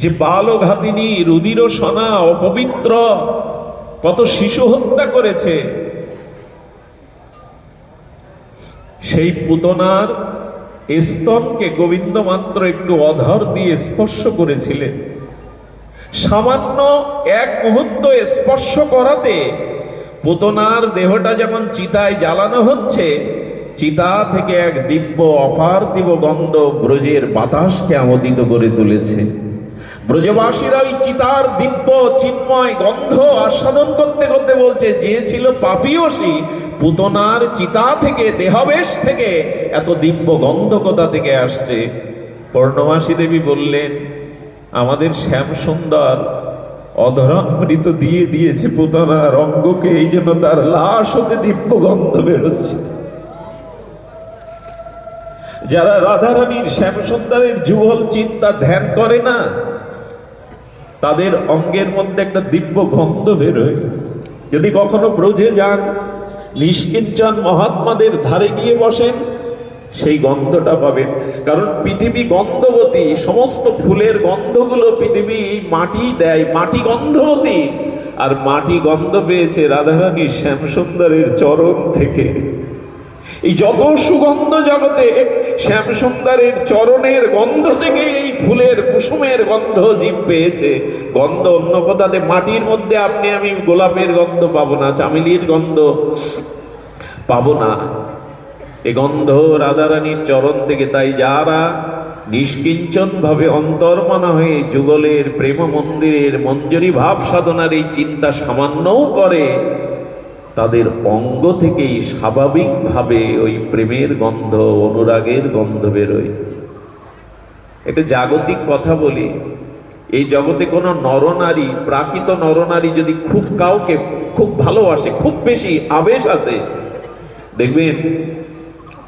যে বালঘাতিনী রুদির সোনা অপবিত্র কত শিশু হত্যা করেছে, সেই পুতনার স্তনকে গোবিন্দ মাত্র একটু অধর দিয়ে স্পর্শ করেছিলেন। সামান্য এক মুহূর্ত স্পর্শ করাতে পুতনার দেহটা যেমন চিতায় জ্বালানো হচ্ছে, চিতা থেকে এক দিব্য অপার্থিব গন্ধ ব্রজের বাতাসকে আমোদিত করে তুলেছে। ব্রজবাসীরা ওই চিতার দিব্য চিন্ময় গন্ধ আস্বাদন করতে করতে বলছে, যে ছিল পাপীয়সী পুতনার চিতা থেকে, দেহাবেশ থেকে এত দিব্য গন্ধ কোথা থেকে আসছে? পূর্ণমাসী দেবী বললেন, আমাদের শ্যাম সুন্দর অধরামৃত দিয়ে দিয়েছে পুতনার অঙ্গকে, এই জন্য তার লাশ হতে দিব্য গন্ধ বেরোচ্ছে। যারা রাধারানীর শ্যাম সুন্দরের যুগল চিন্তা ধ্যান করে না, তাদের অঙ্গের মধ্যে একটা দিব্য গন্ধ বেরোয়। যদি কখনো ব্রজে যান, নিষ্কিঞ্চন মহাত্মাদের ধারে গিয়ে বসেন, সেই গন্ধটা পাবেন। কারণ পৃথিবী গন্ধবতী, সমস্ত ফুলের গন্ধগুলো পৃথিবী মাটি দেয়, মাটি গন্ধবতী। আর মাটি গন্ধ পেয়েছে রাধারানীর শ্যাম সুন্দরের চরণ থেকে। এই যত সুগন্ধ জগতে শ্যাম সুন্দরের চরণের গন্ধ থেকে এই ফুলের কুসুমের গন্ধ জীব পেয়েছে। গন্ধ অন্য কোথাতে, মাটির মধ্যে আপনি আমি গোলাপের গন্ধ পাবো না, চামেলির গন্ধ পাবো না। এ গন্ধ রাধারানীর চরণ থেকে। তাই যারা নিষ্কিঞ্চন ভাবে অন্তর্মনা হয়ে যুগলের প্রেম মন্দিরের মঞ্জরি ভাব সাধনার এই চিন্তা সামান্যও করে, তাদের অঙ্গ থেকেই স্বাভাবিকভাবে ওই প্রেমের গন্ধ, অনুরাগের গন্ধ বেরোয়। এটা জাগতিক কথা বলি। এই জগতে কোনো নরনারী, প্রাকৃত নরনারী যদি খুব কাউকে খুব ভালোবাসে, খুব বেশি আবেশ আছে, দেখবেন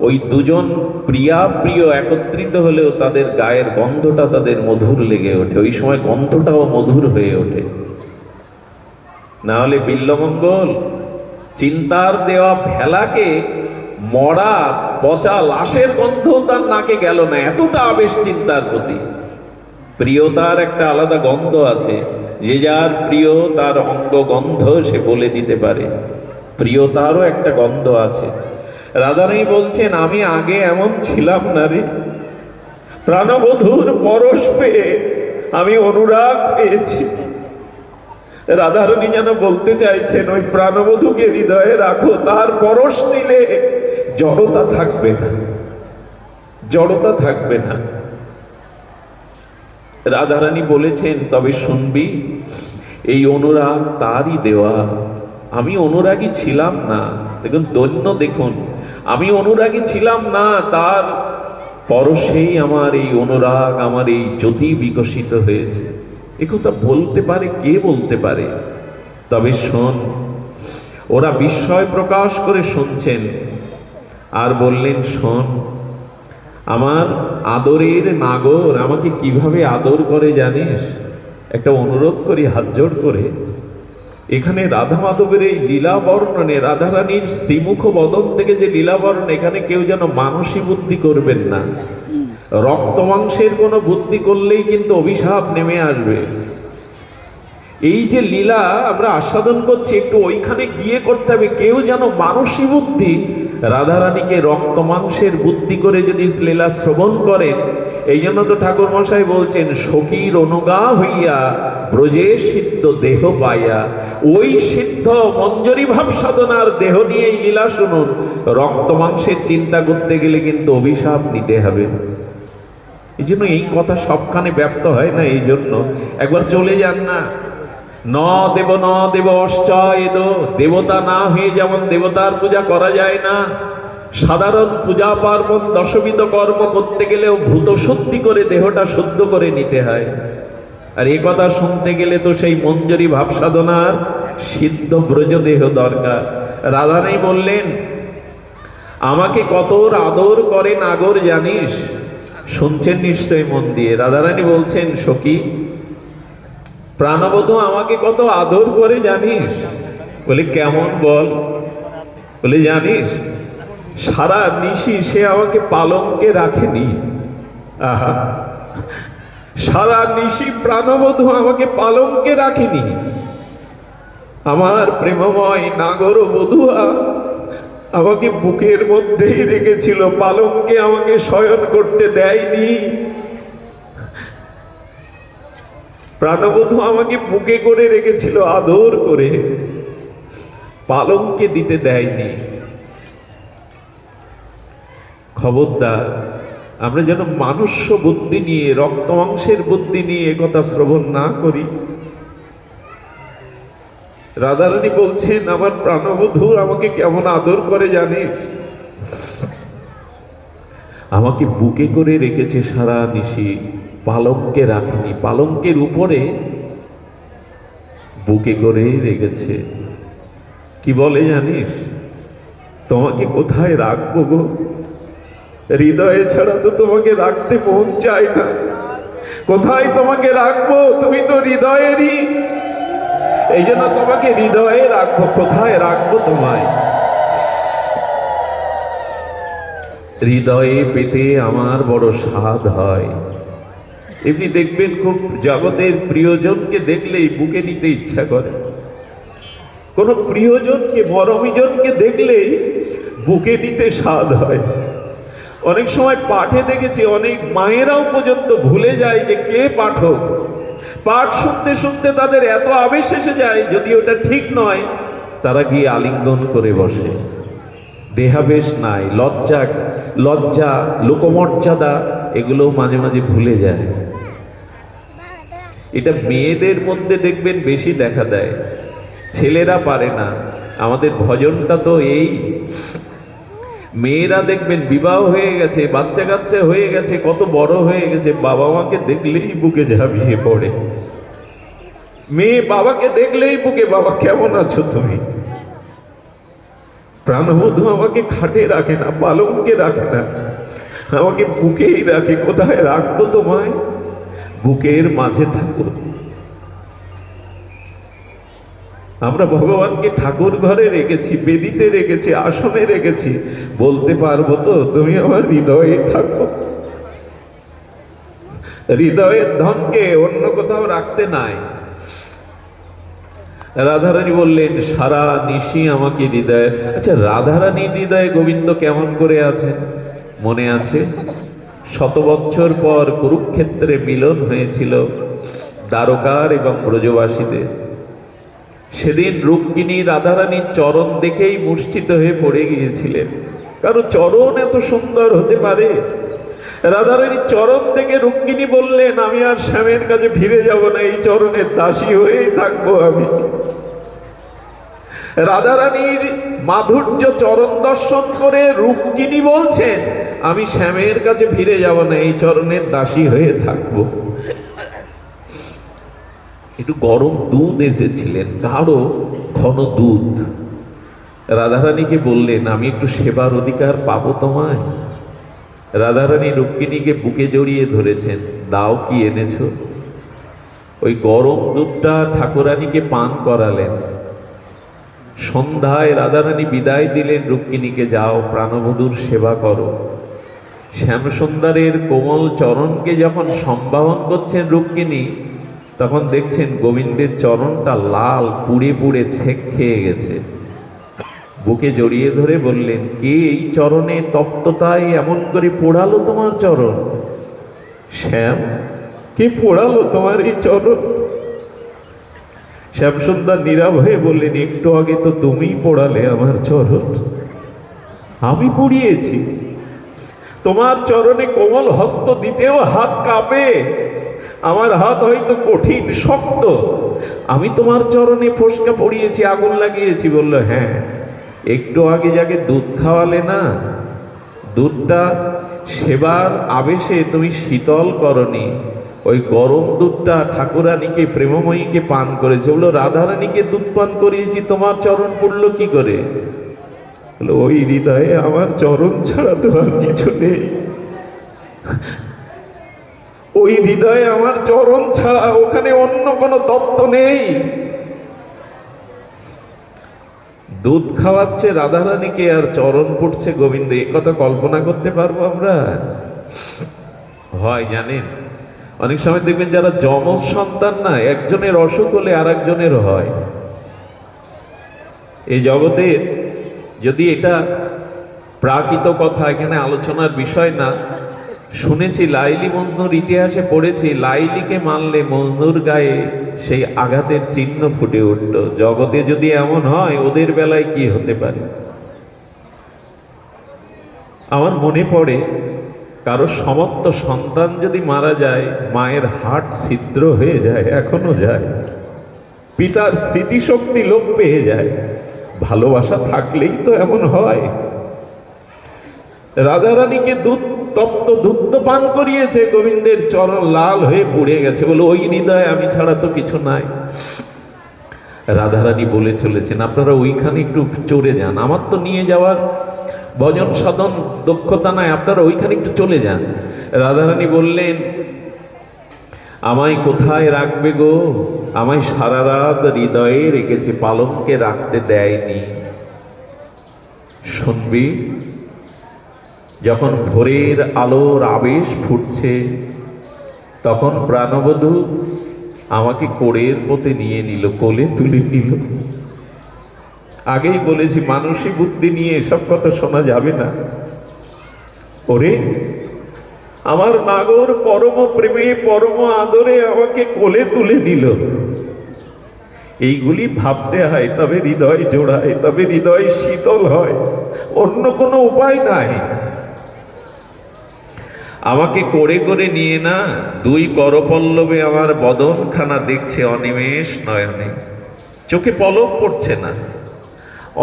ওই দুজন প্রিয়া প্রিয় একত্রিত হলেও তাদের গায়ের গন্ধটা তাদের মধুর লেগে ওঠে। ওই সময় গন্ধটাও মধুর হয়ে ওঠে। না হলে বিল্লমঙ্গল চিন্তার দেওয়া ভেলাকে মরা পচা লাশের গন্ধ তার নাকে গেল না, এতটা আবেশ চিন্তার প্রতি। প্রিয়তার একটা আলাদা গন্ধ আছে। যে যার প্রিয় তার অঙ্গ গন্ধ সে বলে দিতে পারে। প্রিয়তারও একটা গন্ধ আছে। রাধারানী বলছেন, আমি আগে এমন ছিলাম না রে, প্রাণবধূর পরশ পেয়ে আমি অনুরাগ পেয়েছি। রাধারানী যেন বলতে চাইছেন, ওই প্রাণবধূকে হৃদয়ে রাখো, তার পরশ নিলে জড়তা থাকবে না, জড়তা থাকবে না। রাধারানী বলেছেন, তবে শুনবি, এই অনুরাগ তারই দেওয়া, আমি অনুরাগী ছিলাম না। দেখুন দৈন্য, দেখুন, আমি অনুরাগী ছিলাম না, তার পরশেই আমার এই অনুরাগ, আমার এই জ্যোতি বিকশিত হয়েছে। একথা বলতে পারে কে? বলতে পারে। তবে শোন। ওরা বিস্ময় প্রকাশ করে শুনছেন আর বললেন, শোন, আমার আদরের নাগর আমাকে কিভাবে আদর করে জানিস? একটা অনুরোধ করি হাত জোড় করে। এখানে রাধা মাধবের এই লীলা বর্ণনে, রাধারানীর শ্রীমুখ বদন থেকে যে লীলা বর্ণন, এখানে কেউ যেন মানসী বুদ্ধি করবেন না। রক্ত মাংসের কোনো বুদ্ধি করলেই কিন্তু অভিশাপ নেমে আসবে। এই যে লীলা আমরা আস্বাদন করছি, একটু ওইখানে গিয়ে করতে হবে। কেউ যেন মানসী বুদ্ধি, রাধারানীকে রক্ত মাংসের বুদ্ধি করে যদি লীলা শ্রবণ করেন। এই জন্য তো ঠাকুর মশাই বলছেন, সখীর অনুগা হইয়া ব্রজে সিদ্ধ দেহ পাইয়া। ওই সিদ্ধ মঞ্জরি ভাব সাধনার দেহ নিয়ে এই লীলা শুনুন। রক্ত মাংসের চিন্তা করতে গেলে কিন্তু অভিশাপ নিতে হবে। এই জন্য এই কথা সবখানে ব্যপ্ত হয় না। এই জন্য একবার চলে যান না। ন দেব অশ্চয়েদ, দেবতা না হয়ে যেমন দেবতার পূজা করা যায় না, সাধারণ পূজা পার্বণ দশবিধ কর্ম করতে গেলেও ভূত শুদ্ধি করে দেহটা শুদ্ধ করে নিতে হয়। আর এ কথা শুনতে গেলে তো সেই মঞ্জরি ভাব সাধনার সিদ্ধ ব্রজ দেহ দরকার। রাধারানী বললেন, আমাকে কত আদর করে নাগর জানিস? শুনছেন নিশ্চয় মন দিয়ে। রাধারানী বলছেন, সখী, প্রাণবধূ আমাকে কত আদর করে জানিস? বলে, কেমন বল? বলে, জানিস, সারা নিশি সে আমাকে পালঙ্কে রাখেনি। আহা, সারা নিশি প্রাণবধূ আমাকে পালঙ্কে রাখিনি। আমার প্রেমময় নাগর বধূয়া আমাকে বুকের মধ্যেই রেখেছিল, পালঙ্কে আমাকে শয়ন করতে দেয়নি। প্রাণবধূ আমাকে বুকে করে রেখেছিল আদর করে, পালঙ্কে দিতে দেয়নি। খবরদার, আমরা যেন মানুষ্য বুদ্ধি নিয়ে, রক্ত মাংসের বুদ্ধি নিয়ে একথা শ্রবণ না করি। রাধারানী বলছেন, আমার প্রাণবধূ আমাকে কেমন আদর করে জানিস? আমাকে বুকে করে রেখেছে সারা নিশি, পালঙ্কে রাখেনি। পালঙ্কের উপরে বুকে করে রেখেছে। কি বলে জানিস? তোমাকে কোথায় রাখবো গো? হৃদয়ে ছাড়া তো তোমাকে রাখতে মন চায় না। কোথায় তোমাকে রাখবো? তুমি তো হৃদয়েরই, এই জন্য তোমাকে হৃদয়ে রাখবো। কোথায় রাখবো তোমায়? হৃদয়ে পেতে আমার বড় স্বাদ হয়। এমনি দেখবেন, খুব জগতের প্রিয়জনকে দেখলেই বুকে নিতে ইচ্ছা করে। কোন প্রিয়জনকে, মরমীজনকে দেখলেই বুকে নিতে স্বাদ হয়। অনেক সময় পাঠে দেখেছি, অনেক মায়েরাও পর্যন্ত ভুলে যায় যে কে পাঠক। পাঠ শুনতে শুনতে তাদের এত আবেশ এসে যায়, যদি ওটা ঠিক নয়, তারা গিয়ে আলিঙ্গন করে বসে। দেহাবেশ নাই, লজ্জা, লোকমর্যাদা, এগুলো মাঝে মাঝে ভুলে যায়। এটা মেয়েদের মধ্যে দেখবেন বেশি দেখা দেয়, ছেলেরা পারে না। আমাদের ভজনটা তো এই। মেয়েরা দেখবেন বিবাহ হয়ে গেছে, বাচ্চা কাচ্চা হয়ে গেছে, কত বড় হয়ে গেছে, বাবা মাকে দেখলেই বুকে ঝাঁপিয়ে পড়ে। মেয়ে বাবাকে দেখলেই বুকে, বাবা কেমন আছো তুমি? প্রাণবধূ আমাকে খাটে রাখে না, পালঙ্কে রাখে না, আমাকে বুকেই রাখে। কোথায় রাখবো তোমায়? বুকের মাঝে থাকো। আমরা ভগবানকে ঠাকুর ঘরে রেখেছি, বেদিতে রেখেছি, আসনে রেখেছি, বলতে পারবো তো তুমি আমার হৃদয়ে থাকো। হৃদয়ের ধনকে অন্য কোথাও রাখতে নাই। রাধারানী বললেন, সারা নিশি আমাকে হৃদয়ে। আচ্ছা, রাধারানীর হৃদয়ে গোবিন্দ কেমন করে আছেন মনে আছে? 100 বছর পর কুরুক্ষেত্রে মিলন হয়েছিল দ্বারকার এবং ব্রজবাসীদের। সেদিন রুক্মিণী রাধারানীর চরণ দেখেই মূর্ছিত হয়ে পড়ে গিয়েছিলেন। কারো চরণ এত সুন্দর হতে পারে? রাধারানীর চরণ দেখে রুক্মিণী বললেন, আমি আর শ্যামের কাছে ফিরে যাব না, এই চরণের দাসী হয়েই থাকবো আমি। রাধারানীর মাধুর্য চরণ দর্শন করে রুক্মিণী বলছেন, আমি শ্যামের কাছে ফিরে যাব না, এই চরণের দাসী হয়ে থাকবো। একটু গরম দুধ এসেছিলেন, গাঢ় ঘন দুধ। রাধারানীকে বললেন, আমি একটু সেবার অধিকার পাবো তোমায়? রাধারানী রুক্মিণীকে বুকে জড়িয়ে ধরেছেন, দাও কি এনেছো? ওই গরম দুধটা ঠাকুরানীকে পান করালেন। সন্ধ্যায় রাধারানী বিদায় দিলেন রুক্মিণীকে, যাও প্রাণবধূর সেবা করো। শ্যামসুন্দরের কোমল চরণকে যখন সম্ভাবন করছেন রুক্মিণী, তখন দেখছেন গোবিন্দের চরণটা লাল, পুড়ে পুড়ে ছেক খেয়ে গেছে। বুকে জড়িয়ে ধরে বললেন, কে এই চরণে তপ্ততায় এমন করে পোড়ালো তোমার চরণ? শ্যাম, কে পোড়ালো তোমার এই চরণ? শ্যামসুন্দর নীরব হয়ে বললেন, একটু আগে তো তুমিই পোড়ালে আমার চরণ। আমি পুড়িয়েছি? তোমার চরণে কোমল হস্ত দিতেও হাত কাঁপে। আমার হাত হয়তো কঠিন শক্ত, আমি তোমার চরণে ফোসকা পড়িয়েছি, আগুন লাগিয়েছি। বলল, হ্যাঁ, একটু আগে যাকে দুধ খাওয়ালে না, দুধটা সেবার আবেশে তুমি শীতল করনি, ওই গরম দুধটা ঠাকুরানীকে, প্রেমময়ীকে পান করেছে। বললো, রাধারানীকে দুধ পান করিয়েছি, তোমার চরণ পড়লো কি করে? বললো, ওই হৃদয়ে আমার চরণ ছাড়া তো আর কিছু নেই। ওই হৃদয়ে আমার চরণ ছাড়া ওখানে অন্য কোনো তত্ত্ব নেই। দুধ খাওয়াচ্ছে রাধারানীকে আর চরণ পড়ছে গোবিন্দ, এ কথা কল্পনা করতে পারবো আমরা? হয় জানেন, অনেক সময় দেখবেন যারা যমজ সন্তান না, একজনের অসুখ হলে আর একজনের হয়। এই জগতের, যদি এটা প্রাকৃত কথা, এখানে আলোচনার বিষয় না, শুনেছি লাইলি মজনুর ইতিহাসে পড়েছি, লাইলিকে মানলে মজনুর গায়ে সেই আঘাতের চিহ্ন ফুটে উঠল। জগতে যদি এমন হয়, ওদের বেলায় কি হতে পারে। আমার মনে পড়ে, কারো সমস্ত সন্তান যদি মারা যায়, মায়ের হার্ট ছিদ্র হয়ে যায়, এখনো যায়। পিতার স্মৃতিশক্তি লোপ পেয়ে যায়। ভালোবাসা থাকলেই তো এমন হয়। রাধারানীকে তপ্ত দুগ্ধ পান করিয়েছে, গোবিন্দের চরণ লাল হয়ে পুড়ে গেছে, বলে ওই হৃদয়ে আমি ছাড়া তো কিছু নাই। রাধারানী বলে চলেছেন, আপনারা ওইখানে একটু চড়ে যান, আমার তো নিয়ে যাওয়ার ভজন সাধন দক্ষতা নাই, আপনারা ওইখানে একটু চলে যান। রাধারানী বললেন, আমায় কোথায় রাখবে গো? আমায় সারা রাত হৃদয়ে রেখেছে, পালঙ্কে রাখতে দেয়নি। শুনবি, যখন ভোরের আলোর আবেশ ফুটছে, তখন প্রাণবধূ আমাকে কোলের পথে নিয়ে নিল, কোলে তুলে নিল। আগেই বলেছি, মানসিক বুদ্ধি নিয়ে এসব কথা শোনা যাবে না। ওরে আমার নাগর পরম প্রেমে পরম আদরে আমাকে কোলে তুলে নিল। এইগুলি ভাবতে হয়, তবে হৃদয় জোড়ায়, তবে হৃদয় শীতল হয়, অন্য কোনো উপায় নাই। আমাকে করে করে নিয়ে না, দুই করপল্লবে আমার বদনখানা দেখছে অনিমেষ নয়নে, চোখে পলক পড়ছে না,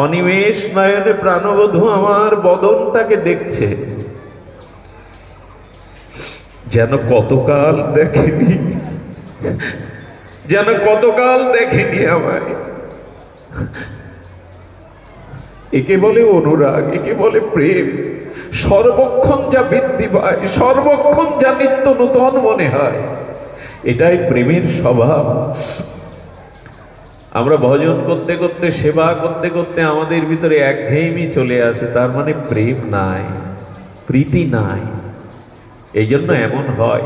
অনিমেষ নয়নে প্রাণবধূ আমার বদনটাকে দেখছে, যেন কতকাল দেখেনি, যেন কতকাল দেখেনি আমায়। একে বলে অনুরাগ, একে বলে প্রেম। সর্বক্ষণ যা বৃদ্ধি পায়, সর্বক্ষণ যা নিত্য নূতন মনে হয়, এটাই প্রেমের স্বভাব। আমরা ভজন করতে করতে, সেবা করতে করতে আমাদের ভিতরে একঘেয়েমি চলে আসে, তার মানে প্রেম নাই, প্রীতি নাই। এই জন্য এমন হয়।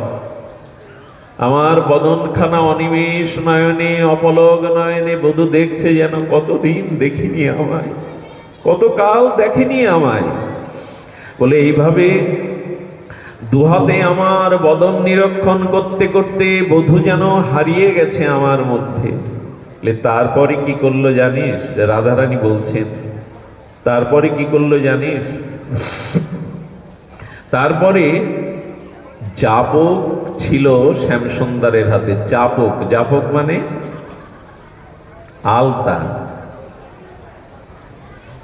আমার বদনখানা অনিমেষ নয়নে, অপলক নয়নে বধূ দেখছে, যেন কতদিন দেখিনি আমায়, কতকাল দেখেনি আমায়। বলে এইভাবে দুহাতে আমার বদন নিরীক্ষণ করতে করতে বধূ যেন হারিয়ে গেছে আমার মধ্যে। তারপরে কি করলো জানিস? রাধারানী বলছেন, তারপরে কি করলো জানিস? তারপরে চাপক ছিল শ্যামসুন্দরের হাতে। চাপক, চাপক মানে আলতা।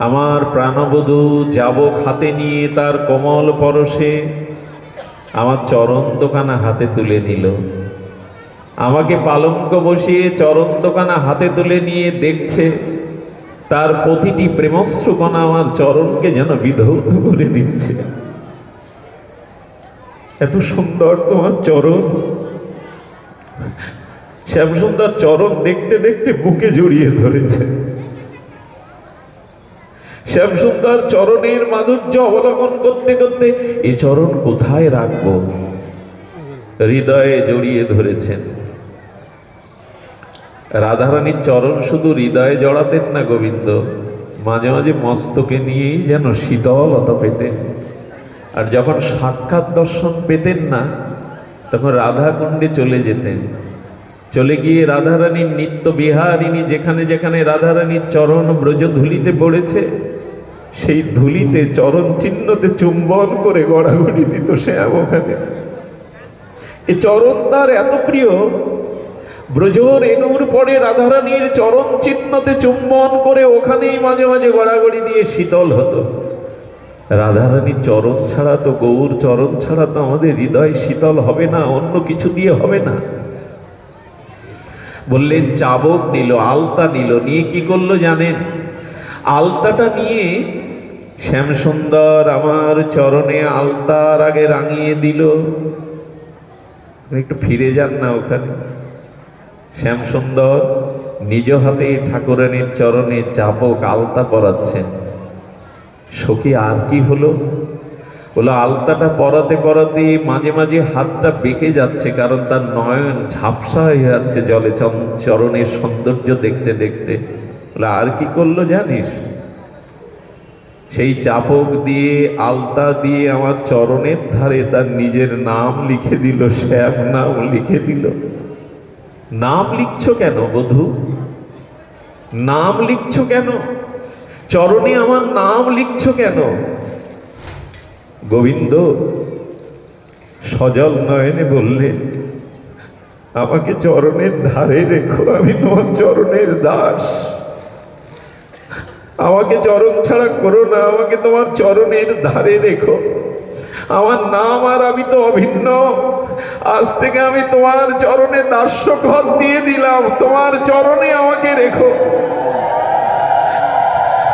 আমার প্রাণবধূ চাবক হাতে নিয়ে তার কোমল পরশে আমার চরণ দোকানা হাতে তুলে নিল। আমাকে পালঙ্ক বসিয়ে চরণ দোকানা হাতে তুলে নিয়ে দেখছে, তার প্রতিটি প্রেমশ্রুকণা আমার চরণকে যেন বিধৌত করে দিচ্ছে। এত সুন্দর তোমার চরণ। শ্যামসুন্দর চরণ দেখতে দেখতে বুকে জড়িয়ে ধরেছে। শ্যামসুন্দর চরণের মাধুর্য অবলোকন করতে করতে এ চরণ কোথায় রাখবো হৃদয়ে জড়িয়ে ধরেছেন। রাধারানীর চরণ শুধু হৃদয়ে জড়াতেন না গোবিন্দ, মাঝে মাঝে মস্তকে নিয়েই যেন শীতলতা পেতেন। আর যখন সাক্ষাৎ দর্শন পেতেন না, তখন রাধাকুণ্ডে চলে যেতেন। চলে গিয়ে রাধারানীর নিত্য বিহারিণী, যেখানে যেখানে রাধারানীর চরণ ব্রজ ধুলিতে পড়েছে, সেই ধুলিতে চরণ চিহ্নতে চুম্বন করে গড়াগড়ি দিত শ্যাম ওখানে। এই চরণ তার এত প্রিয়, ব্রজ রেণুর পরে রাধারানীর চরণ চিহ্নতে চুম্বন করে ওখানেই মাঝে মাঝে গড়াগড়ি দিয়ে শীতল হতো। রাধারানীর চরণ ছাড়া তো, গৌর চরণ ছাড়া তো আমাদের হৃদয় শীতল হবে না, অন্য কিছু দিয়ে হবে না। বললেন চাবক নিল, আলতা নিল, নিয়ে কি করলো জানেন? আলতাটা নিয়ে শ্যামসুন্দর আমার চরণে আলতার আগে রাঙিয়ে দিল। একটু ফিরে যান না ওখানে। শ্যামসুন্দর নিজ হাতে ঠাকুরানীর চরণে চাপক আলতা পরাচ্ছেন। সখী আর কি হলো? বলে আলতাটা পরাতে পরাতে মাঝে মাঝে হাতটা বেঁকে যাচ্ছে, কারণ তার নয়ন ঝাপসা হয়ে যাচ্ছে জলে চরণের সৌন্দর্য দেখতে দেখতে। বলে আর কি করলো জানিস? সেই চাপক দিয়ে আলতা দিয়ে আমার চরণের ধারে তার নিজের নাম লিখে দিল, শ্যাম নাম লিখে দিল। নাম লিখছো কেন বধূ? নাম লিখছো কেন? চরণে আমার নাম লিখছো কেন? গোবিন্দ সজল নয়নে বললেন, আমাকে চরণের ধারে রেখো, আমি তোমার চরণের দাস। আমাকে চরণ ছাড়া করো না, আমাকে তোমার চরণের ধারে রেখো। আমার নাম আর আমি তো অভিন্ন। আজ থেকে আমি তোমার চরণে দাস্যখত দিয়ে দিলাম, তোমার চরণে আমাকে রেখো।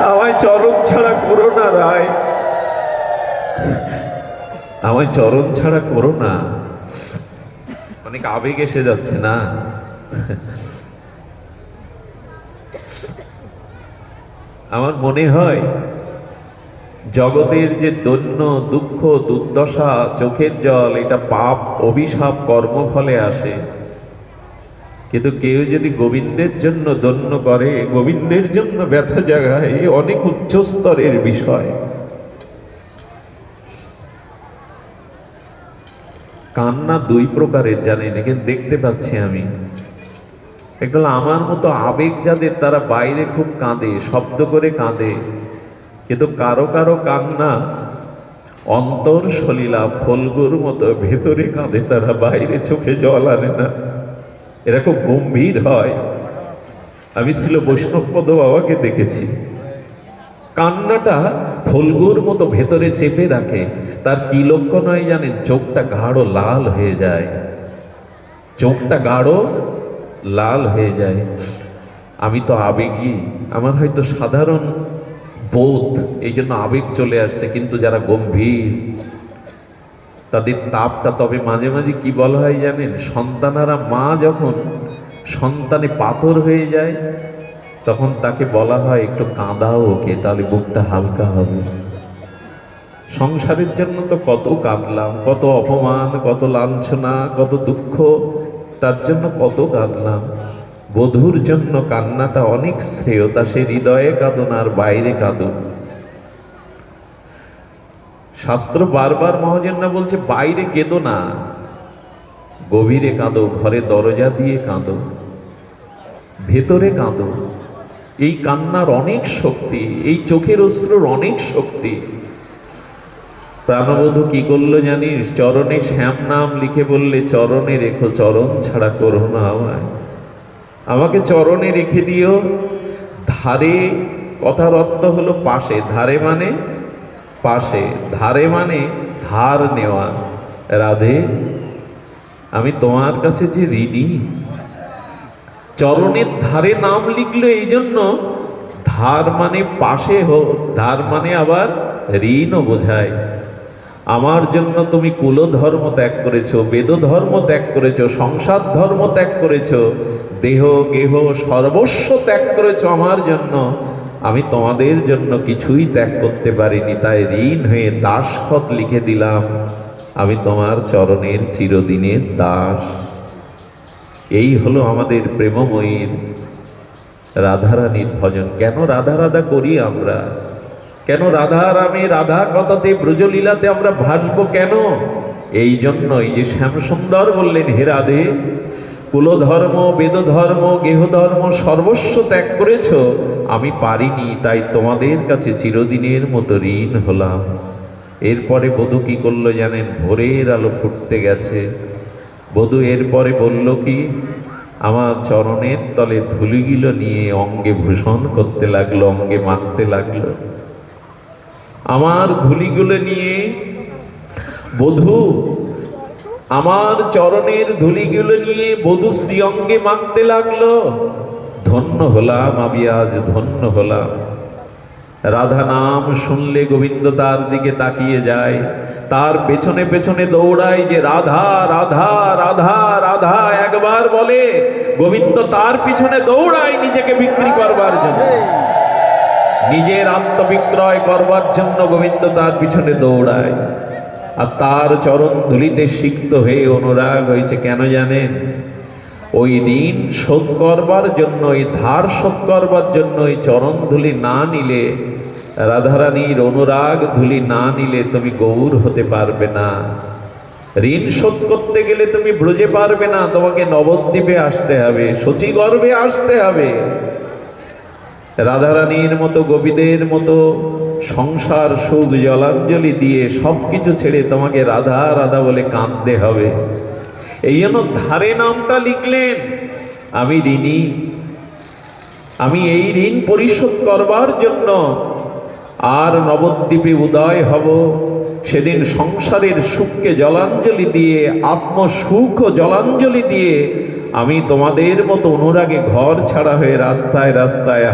আমায় চরণ ছাড়া করো না রায়, আমায় চরণ ছাড়া করো না। অনেক আবেগ এসে যাচ্ছে না? আমার মনে হয় জগতের যে দৈন্য দুঃখ দুর্দশা চোখের জল, এটা পাপ অভিশাপ কর্মফলে আসে। কিন্তু কেউ যদি গোবিন্দের জন্য দৈন্য করে, গোবিন্দের জন্য ব্যথা জাগায়, অনেক উচ্চ স্তরের বিষয়। কান্না দুই প্রকারের জানেন, কিন্তু দেখতে পাচ্ছি আমি। একটা হলো আমার মতো আবেগ যাদের, তারা বাইরে খুব কাঁদে, শব্দ করে কাঁদে, কিন্তু কারো কারো কান্না অন্তর সলীলা ফলগুর মতো ভেতরে কাঁদে, তারা বাইরে চোখে জল আনে না, এরা খুব গম্ভীর হয়। আমি ছিল বৈষ্ণবপদ বাবাকে দেখেছি, কান্নাটা ফলগুর মতো ভেতরে চেপে রাখে। তার কি লক্ষণ হয় জানেন? চোখটা গাঢ় লাল হয়ে যায়, চোখটা গাঢ় লাল হয়ে যায়। আমি তো আবেগী, আমার হয়তো সাধারণ বোধ, এই জন্য আবেগ চলে আসছে। কিন্তু যারা গম্ভীর, তাদের তাপটা, তবে মাঝে মাঝে কি বলা হয় জানেন? সন্তানারা, মা যখন সন্তানে পাথর হয়ে যায়, তখন তাকে বলা হয় একটু কাঁদাও ওকে, তাহলে বুকটা হালকা হবে। সংসারের জন্য তো কত কাঁদলাম, কত অপমান, কত লাঞ্ছনা, কত দুঃখ, তার জন্য কত কাঁদলাম। বধূর জন্য কান্নাটা অনেক শ্রেয়, তা সে হৃদয়ে কাঁদুন আর বাইরে কাঁদুন। শাস্ত্র বারবার মহাজন্যা বলছে বাইরে কেঁদো না, গভীরে কাঁদো, ঘরে দরজা দিয়ে কাঁদো, ভেতরে কাঁদো। এই কান্নার অনেক শক্তি, এই চোখের অশ্রুর অনেক শক্তি। প্রাণবধূ কি করলো জানিস? চরণে শ্যাম নাম লিখে বললে, চরণে রেখো, চরণ ছাড়া করো না আমায়, আমাকে চরণে রেখে দিও। ধারে, কথার অর্থ হলো পাশে, ধারে মানে পাশে, ধারে মানে ধার নেওয়া। রাধে, আমি তোমার কাছে যে ঋণী। চরণের ধারে নাম লিখলো এই জন্য, ধার মানে পাশে হোক, ধার মানে আবার ঋণও বোঝায়। আমার জন্য তুমি কুলধর্ম ত্যাগ করেছো, বেদ ধর্ম ত্যাগ করেছো, সংসার ধর্ম ত্যাগ করেছো, দেহ গেহ সর্বস্ব ত্যাগ করেছো আমার জন্য। আমি তোমাদের জন্য কিছুই ত্যাগ করতে পারিনি, তাই ঋণ হয়ে দাসখত লিখে দিলাম, আমি তোমার চরণের চিরদিনের দাস। এই হলো আমাদের প্রেমময়ীর রাধারানীর ভজন। কেন রাধা রাধা করি আমরা? কেন রাধা রামে রাধা কথাতে ব্রজলীলাতে আমরা ভাসবো কেন? এই জন্যই যে শ্যামসুন্দর বললেন, হে রাধে, কুলধর্ম বেদধর্ম গেহধর্ম সর্বস্ব ত্যাগ করেছ, আমি পারিনি, তাই তোমাদের কাছে চিরদিনের মতো ঋণ হলাম। এরপরে বধূ কি করলো জানেন? ভোরের আলো ফুটতে গেছে, বধূ এরপরে বলল কি, আমার চরণের তলে ধুলিগুলো নিয়ে অঙ্গে ভূষণ করতে লাগলো, অঙ্গে মাখতে লাগলো। আমার ধুলিগুলো নিয়ে বধূ, আমার চরণের ধুলিগুলো নিয়ে বধূ শ্রীঅঙ্গে মাখতে লাগলো। ধন্য হলাম আমি আজ, ধন্য হলাম। রাধা নাম শুনলে গোবিন্দ তার দিকে তাকিয়ে যায়, তার পেছনে পেছনে দৌড়ায়, যে রাধা রাধা রাধা রাধা একবার বলে, গোবিন্দ তার পিছনে দৌড়ায় নিজেকে বিক্রি করবার জন্য, নিজের আত্মবিক্রয় করবার জন্য গোবিন্দ তার পিছনে দৌড়ায়। আর তার চরণ ধুলিতে সিক্ত হয়ে অনুরাগ হয়েছে। কেন জানেন? ওই ঋণ শোধ করবার জন্য, ওই ধার শোধ করবার জন্য ওই চরণ ধুলি না নিলে, রাধারানীর অনুরাগ ধুলি না নিলে তুমি গৌর হতে পারবে না। ঋণ শোধ করতে গেলে তুমি ব্রজে পারবে না, তোমাকে নবদ্বীপে আসতে হবে, শচীগর্ভে আসতে হবে। রাধারানীর মতো, গোপীদের মতো সংসার সুখ জলাঞ্জলি দিয়ে সবকিছু ছেড়ে তোমাকে রাধা রাধা বলে কাঁদতে হবে। এই জন্য ধারে নামটা লিখলেন, আমি ঋণী, আমি এই ঋণ পরিশোধ করবার জন্য আর নবদ্বীপে উদয় হব। সেদিন সংসারের সুখকে জলাঞ্জলি দিয়ে, আত্মসুখ জলাঞ্জলি দিয়ে আমি তোমাদের মতো অনুরাগে ঘর ছাড়া হয়ে রাস্তায় রাস্তায়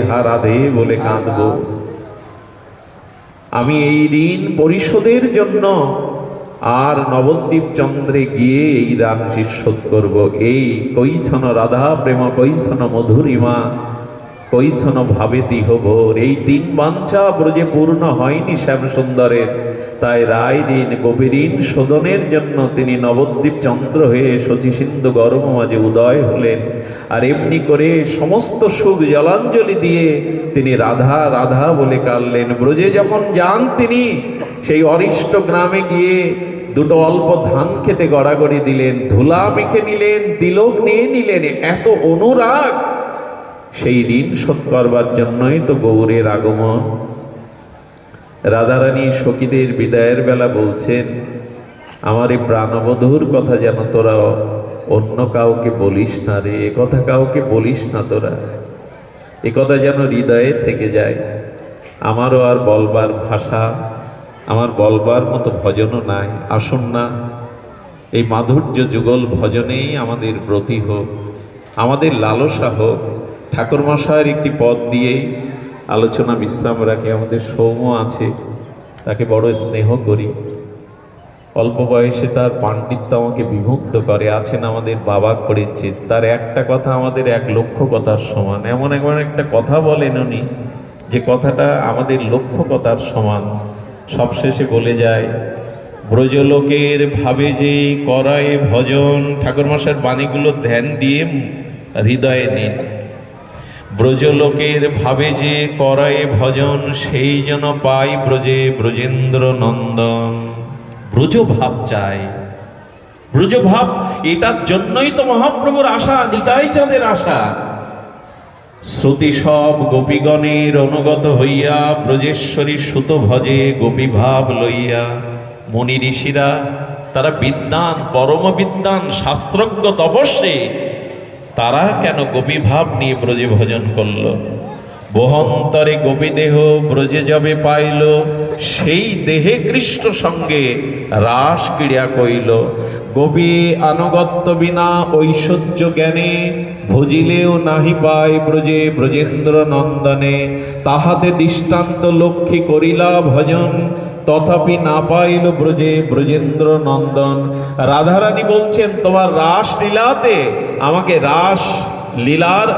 হা রাধে বলে কাঁদব। আমি এই ঋণ পরিশোধের জন্য আর নবদ্বীপ চন্দ্রে গিয়ে এই ঋণ শোধ করব। এই কৈছন রাধা প্রেম, কৈছন মধুরিমা, কৈছন ভাবেতি হবর, এই তিন বাঞ্ছা ব্রজে পূর্ণ হয়নি শ্যাম সুন্দরের। তাই রায় ঋণ, গোপী ঋণ শোধনের জন্য তিনি নবদ্বীপ চন্দ্র হয়ে শচী সিন্ধু গর্ভ মাঝে উদয় হলেন। আর এমনি করে সমস্ত সুখ জলাঞ্জলি দিয়ে তিনি রাধা রাধা বলে কাঁদলেন। ব্রজে যখন যান তিনি, সেই অরিষ্ট গ্রামে গিয়ে দুটো অল্প ধান খেতে গড়াগড়ি দিলেন, ধুলা মেখে নিলেন, তিলক নিয়ে নিলেন। এত অনুরাগ, সেই ঋণ শোধ করবার জন্যই তো গৌরের আগমন। রাধারানী সখীদের বিদায়ের বেলা বলছেন, আমার এই প্রাণবধূর কথা যেন তোরা অন্য কাউকে বলিস না রে, এ কথা কাউকে বলিস না তোরা, এ কথা যেন হৃদয়ে থেকে যায়। আমারও আর বলবার ভাষা, আমার বলবার মতো ভজনও নাই। আসুন না, এই মাধুর্য যুগল ভজনেই আমাদের ব্রতী হোক, আমাদের লালসা হোক। ঠাকুরমশায়ের একটি পদ দিয়েই আলোচনা বিশ্রাম রাখে। আমাদের সৌম্য আছে, তাকে বড় স্নেহ করি। অল্প বয়সে তার পাণ্ডিত্য আমাকে বিমুগ্ধ করে। আছেন আমাদের বাবা খড়িঞ্চিত, তার একটা কথা আমাদের 1,00,000 কথার সমান। এমন একটা কথা বলেন উনি, যে কথাটা আমাদের 1,00,000 কথার সমান। সবশেষে বলে যায়, ব্রজলোকের ভাবে যে করায় ভজন। ঠাকুরমশায়ের বাণীগুলো ধ্যান দিয়ে হৃদয়ে নিন। ব্রজলোকের ভাবে যে করায় ভজন, সেই যেন পাই ব্রজে ব্রজেন্দ্র নন্দন। ব্রজভাব চাই, ব্রজভাব, এটার জন্যই তো মহাপ্রভুর আশা, নিতাই চাঁদের আশা। শ্রুতি সব গোপীগণের অনুগত হইয়া, ব্রজেশ্বরী সুত ভজে গোপী ভাব লইয়া। মুনি ঋষিরা তারা বিদ্বান, পরম বিদ্বান, শাস্ত্রজ্ঞ, তপস্বী, তারা কেন গোপী ভাব নিয়ে ব্রজে ভজন করল? বহন্তরে গোপী দেহ ব্রজে যবে পাইল, সেই দেহে কৃষ্ণ সঙ্গে রাস ক্রীড়া কইল। গোপী আনুগত্য বিনা ঐশ্বর্য জ্ঞানে, ভজিলেও নাহি পায় ব্রজে ব্রজেন্দ্র নন্দনে। তাহাতে দৃষ্টান্ত লক্ষ্মী করিলা ভজন, তথাপি না পাইল ব্রজে ব্রজেন্দ্র নন্দন। রাধারানী বলছেন, তোমার রাস লীলাতে আমাকে রাস লীলার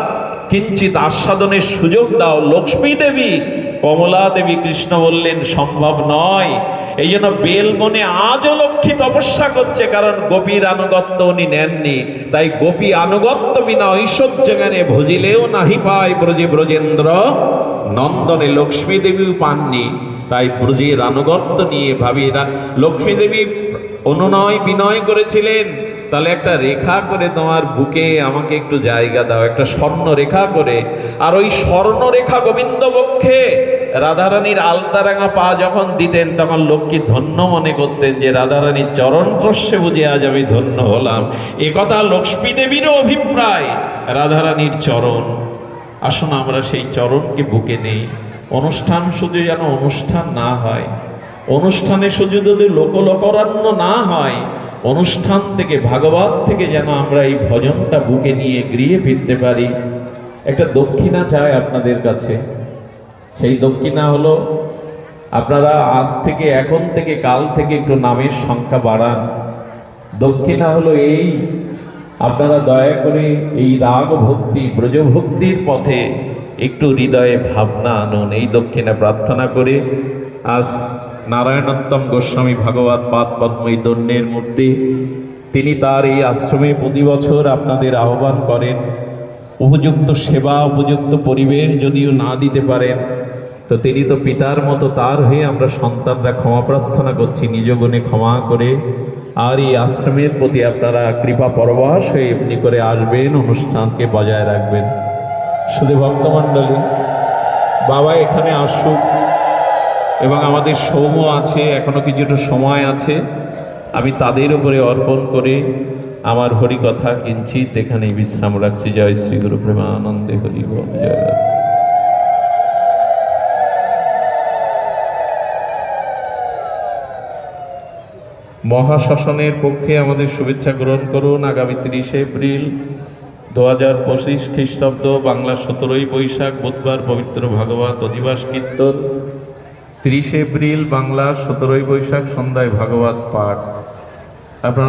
কিঞ্চিত আস্বাদনের সুযোগ দাও। লক্ষ্মী দেবী, কমলা দেবী কৃষ্ণ বললেন সম্ভব নয়। এই জন্য বেলবনে আজও লক্ষ্মী তপস্যা করছে, কারণ গোপীর আনুগত্য উনি নেননি। তাই গোপী আনুগত্য বিনা ঐশ্বর্য জ্ঞানে, ভজিলেও নাহি পায় ব্রজে ব্রজেন্দ্র নন্দনে। লক্ষ্মী দেবীও পাননি, তাই ব্রজের আনুগত্য নিয়ে ভাবিরা লক্ষ্মী দেবী অনুনয় বিনয় করেছিলেন, তাহলে একটা রেখা করে তোমার বুকে আমাকে একটু জায়গা দাও, একটা স্বর্ণ রেখা করে। আর ওই স্বর্ণ রেখা গোবিন্দ বক্ষে রাধারানীর আলতারাঙা পা যখন দিতেন, তখন লক্ষ্মী ধন্য মনে করতেন যে রাধারানীর চরণ স্পর্শে বুঝে আজ আমি ধন্য হলাম। এ কথা লক্ষ্মী দেবীরও অভিপ্রায়, রাধারানীর চরণ। আসুন আমরা সেই চরণকে বুকে নেই। অনুষ্ঠান শুধু যেন অনুষ্ঠান না হয়, অনুষ্ঠানে শুধু যদি লোকলোকরণ্য না হয়, অনুষ্ঠান থেকে, ভাগবত থেকে যেন আমরা এই ভজনটা বুকে নিয়ে গৃহে ফিরতে পারি। একটা দক্ষিণা চাই আপনাদের কাছে। সেই দক্ষিণা হলো, আপনারা আজ থেকে, এখন থেকে, কাল থেকে একটু নামের সংখ্যা বাড়ান। দক্ষিণা হলো এই, আপনারা দয়া করে এই রাগ ভক্তি, ব্রজভক্তির পথে একটু হৃদয়ে ভাবনা আনুন। এই দক্ষিণা প্রার্থনা করে আজ নারায়ণোত্তম গোস্বামী ভাগবত পাদ পদ্ম এই দন্যের মূর্তি, তিনি তার এই আশ্রমে প্রতি বছর আপনাদের আহ্বান করেন। উপযুক্ত সেবা, উপযুক্ত পরিবেশ যদিও না দিতে পারেন, তো তিনি তো পিতার মতো, তার হয়ে আমরা সন্তানরা ক্ষমা প্রার্থনা করছি, নিজ গুণে ক্ষমা করে। আর এই আশ্রমের প্রতি আপনারা কৃপা পরবশ হয়ে এমনি করে আসবেন, অনুষ্ঠানকে বজায় রাখবেন। শুধু ভক্তমণ্ডলী, বাবা এখানে আসুক, এবং আমাদের সৌম্য আছে, এখনো কিছুটা সময় আছে, আমি তাদের উপরে অর্পণ করে আমার হরিকথা কিঞ্চিত এখানেই বিশ্রাম রাখছি। জয় শ্রী গুরু প্রেমানন্দে হরি বল। জয় রাধে। মহাশ্মশানের পক্ষে আমাদের শুভেচ্ছা গ্রহণ করুন। আগামী 30 এপ্রিল 2025 খ্রিস্টাব্দ, বাংলা 17ই বৈশাখ বুধবার পবিত্র ভাগবত অধিবাস কীর্তন। 30 এপ্রিল বাংলা 17ই বৈশাখ সন্ধ্যায় ভাগবত পাঠ। আপনারা